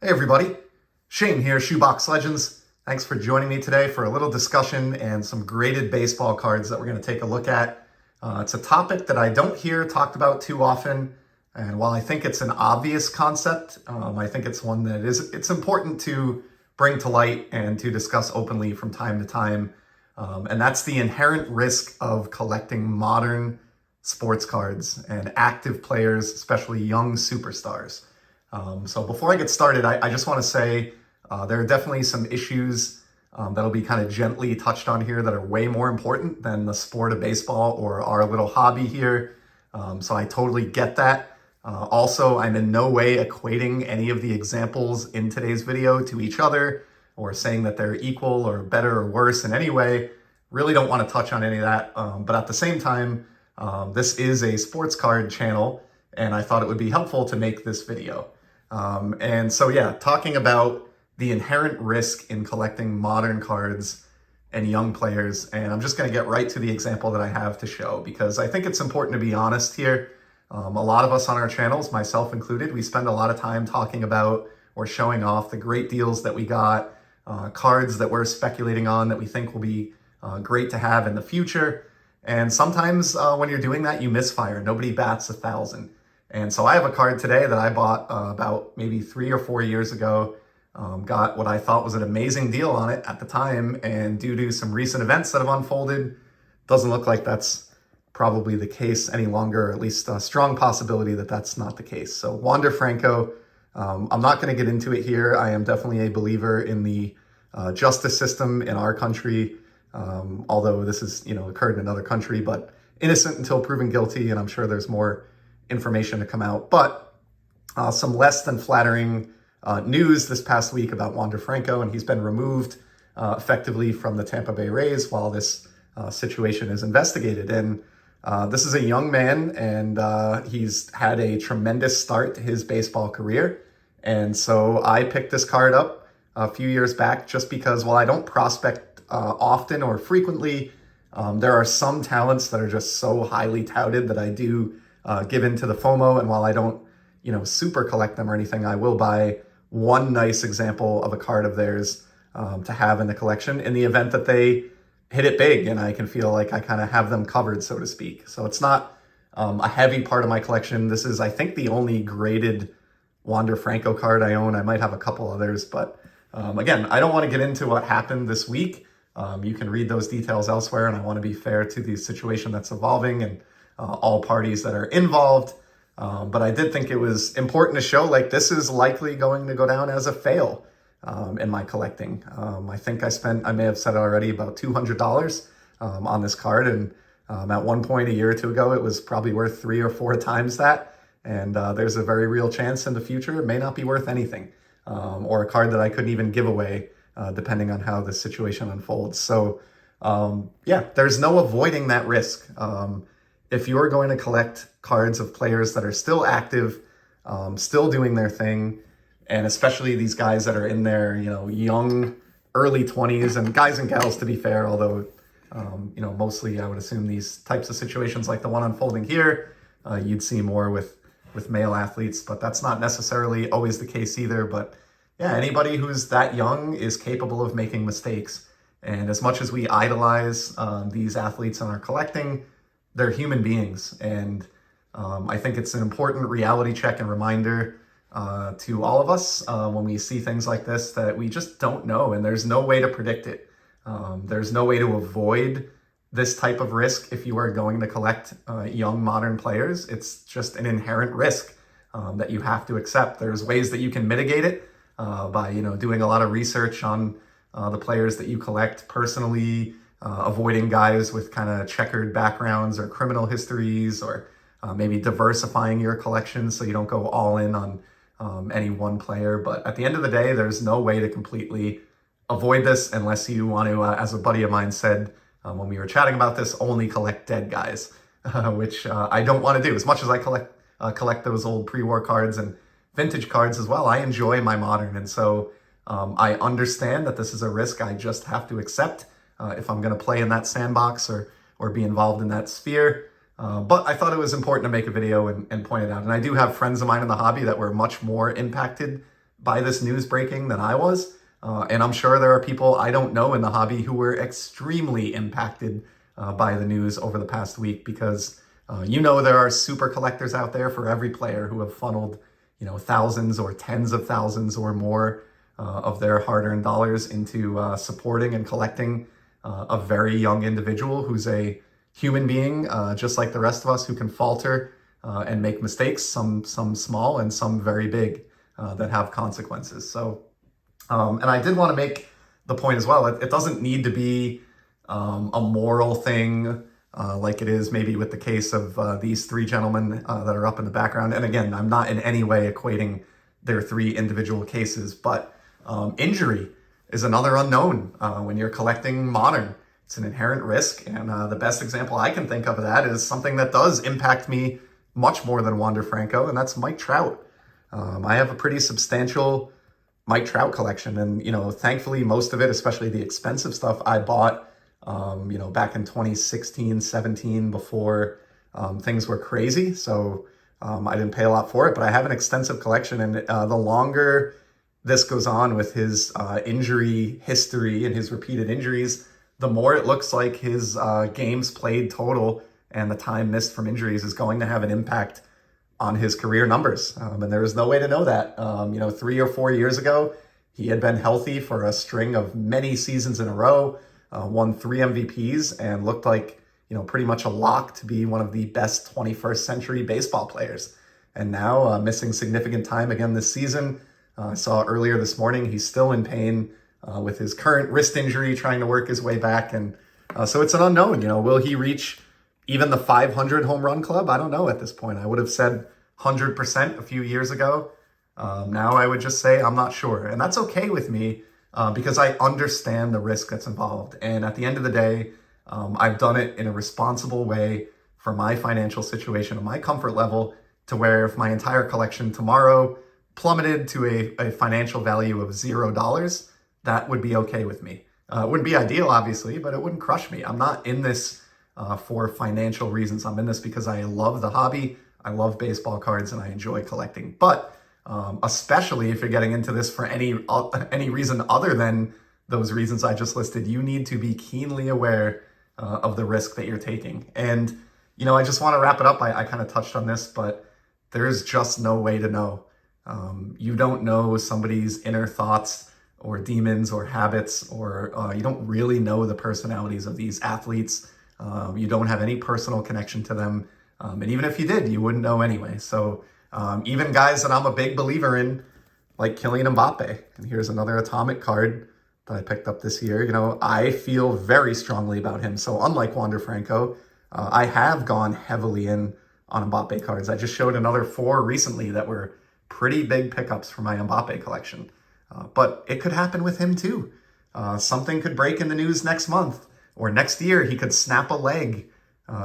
Hey everybody, Shane here, Shoebox Legends. Thanks for joining me today for a little discussion and some graded baseball cards that we're going to take a look at. It's a topic that I don't hear talked about too often, and while I think it's an obvious concept, I think it's one that it's important to bring to light and to discuss openly from time to time, and that's the inherent risk of collecting modern sports cards and active players, especially young superstars. So before I get started, I just want to say there are definitely some issues that'll be kind of gently touched on here that are way more important than the sport of baseball or our little hobby here. So I totally get that. Also, I'm in no way equating any of the examples in today's video to each other or saying that they're equal or better or worse in any way. Really don't want to touch on any of that. But at the same time, this is a sports card channel, and I thought it would be helpful to make this video. And so, yeah, talking about the inherent risk in collecting modern cards and young players. And I'm just going to get right to the example that I have to show, because I think it's important to be honest here. A lot of us on our channels, myself included, we spend a lot of time talking about or showing off the great deals that we got, cards that we're speculating on that we think will be great to have in the future. And sometimes when you're doing that, you misfire. Nobody bats 1,000. And so I have a card today that I bought about maybe 3 or 4 years ago, got what I thought was an amazing deal on it at the time, and due to some recent events that have unfolded, doesn't look like that's probably the case any longer, or at least a strong possibility that that's not the case. So Wander Franco, I'm not going to get into it here. I am definitely a believer in the justice system in our country, although this is, occurred in another country, but innocent until proven guilty, and I'm sure there's more information to come out. But some less than flattering news this past week about Wander Franco, and he's been removed effectively from the Tampa Bay Rays while this situation is investigated. And this is a young man, and he's had a tremendous start to his baseball career. And so I picked this card up a few years back just because, while I don't prospect often or frequently, there are some talents that are just so highly touted that I do give into the FOMO. And while I don't, super collect them or anything, I will buy one nice example of a card of theirs to have in the collection in the event that they hit it big and I can feel like I kind of have them covered, so to speak. So it's not a heavy part of my collection. This is, I think, the only graded Wander Franco card I own. I might have a couple others, but again, I don't want to get into what happened this week. You can read those details elsewhere, and I want to be fair to the situation that's evolving and all parties that are involved. But I did think it was important to show, like, this is likely going to go down as a fail in my collecting. I think I may have said it already, about $200 on this card. And at one point a year or two ago, it was probably worth 3 or 4 times that. And there's a very real chance in the future it may not be worth anything, or a card that I couldn't even give away, depending on how the situation unfolds. So yeah, there's no avoiding that risk. If you're going to collect cards of players that are still active, still doing their thing, and especially these guys that are in their, young, early 20s, and guys and gals, to be fair, although, mostly I would assume these types of situations like the one unfolding here, you'd see more with male athletes, but that's not necessarily always the case either. But yeah, anybody who's that young is capable of making mistakes. And as much as we idolize these athletes in our collecting, they're human beings. And I think it's an important reality check and reminder to all of us when we see things like this, that we just don't know, and there's no way to predict it. There's no way to avoid this type of risk if you are going to collect young modern players. It's just an inherent risk that you have to accept. There's ways that you can mitigate it by doing a lot of research on the players that you collect personally, avoiding guys with kind of checkered backgrounds or criminal histories, or maybe diversifying your collection so you don't go all in on any one player. But at the end of the day, there's no way to completely avoid this unless you want to, as a buddy of mine said when we were chatting about this, only collect dead guys, which I don't want to do. As much as I collect those old pre-war cards and vintage cards as well, I enjoy my modern. And so I understand that this is a risk I just have to accept if I'm going to play in that sandbox or be involved in that sphere. But I thought it was important to make a video and point it out. And I do have friends of mine in the hobby that were much more impacted by this news breaking than I was. And I'm sure there are people I don't know in the hobby who were extremely impacted by the news over the past week, because there are super collectors out there for every player who have funneled thousands or tens of thousands or more of their hard-earned dollars into supporting and collecting a very young individual who's a human being, just like the rest of us, who can falter and make mistakes, some small and some very big, that have consequences. So, and I did want to make the point as well, it doesn't need to be a moral thing like it is maybe with the case of these three gentlemen that are up in the background. And again, I'm not in any way equating their three individual cases, but injury is another unknown when you're collecting modern. It's an inherent risk, and the best example I can think of that is something that does impact me much more than Wander Franco, and that's Mike Trout. I have a pretty substantial Mike Trout collection, and thankfully most of it, especially the expensive stuff, I bought back in 2016, 17, before things were crazy. So I didn't pay a lot for it, but I have an extensive collection, and the longer this goes on with his injury history and his repeated injuries, the more it looks like his games played total and the time missed from injuries is going to have an impact on his career numbers. And there is no way to know that. 3 or 4 years ago, he had been healthy for a string of many seasons in a row, won 3 MVPs, and looked like, pretty much a lock to be one of the best 21st century baseball players. And now missing significant time again this season. I saw earlier this morning, he's still in pain with his current wrist injury, trying to work his way back. And so it's an unknown. Will he reach even the 500 home run club? I don't know at this point. I would have said 100% a few years ago. Now I would just say I'm not sure. And that's okay with me because I understand the risk that's involved. And at the end of the day, I've done it in a responsible way for my financial situation and my comfort level, to where if my entire collection tomorrow plummeted to a financial value of $0, that would be okay with me. It wouldn't be ideal, obviously, but it wouldn't crush me. I'm not in this for financial reasons. I'm in this because I love the hobby, I love baseball cards, and I enjoy collecting. But especially if you're getting into this for any reason other than those reasons I just listed, you need to be keenly aware of the risk that you're taking. And, I just want to wrap it up. I kind of touched on this, but there's just no way to know. You don't know somebody's inner thoughts or demons or habits, or you don't really know the personalities of these athletes. You don't have any personal connection to them. And even if you did, you wouldn't know anyway. So even guys that I'm a big believer in, like Kylian Mbappe, and here's another atomic card that I picked up this year, I feel very strongly about him. So unlike Wander Franco, I have gone heavily in on Mbappe cards. I just showed another 4 recently that were pretty big pickups for my Mbappe collection. But it could happen with him too. Something could break in the news next month, or next year he could snap a leg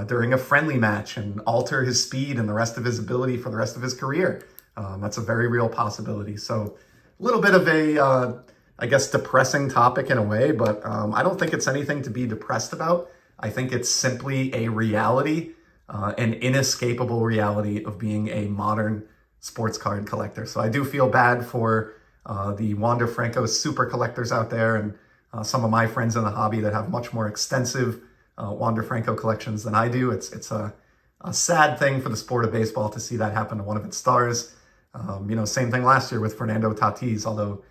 during a friendly match and alter his speed and the rest of his ability for the rest of his career. That's a very real possibility. So a little bit of a, depressing topic in a way, but I don't think it's anything to be depressed about. I think it's simply a reality, an inescapable reality of being a modern sports card collector. So I do feel bad for the Wander Franco super collectors out there, and some of my friends in the hobby that have much more extensive Wander Franco collections than I do. It's a sad thing for the sport of baseball to see that happen to one of its stars. Same thing last year with Fernando Tatis, although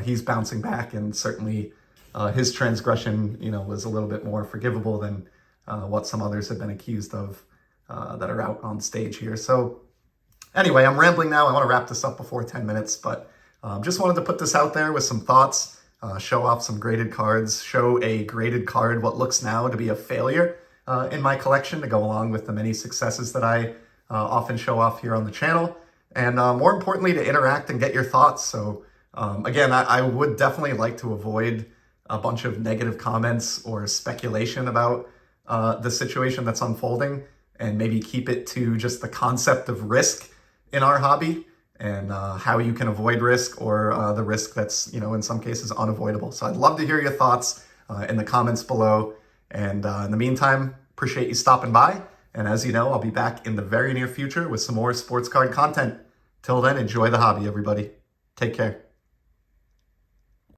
he's bouncing back, and certainly his transgression, was a little bit more forgivable than what some others have been accused of that are out on stage here. So anyway, I'm rambling now. I want to wrap this up before 10 minutes, but just wanted to put this out there with some thoughts, show off some graded cards, show a graded card, what looks now to be a failure in my collection, to go along with the many successes that I often show off here on the channel. And more importantly, to interact and get your thoughts. So again, I would definitely like to avoid a bunch of negative comments or speculation about the situation that's unfolding, and maybe keep it to just the concept of risk in our hobby, and how you can avoid risk, or the risk that's, in some cases unavoidable. So I'd love to hear your thoughts in the comments below. And in the meantime, appreciate you stopping by. And as you know, I'll be back in the very near future with some more sports card content. Till then, enjoy the hobby, everybody. Take care.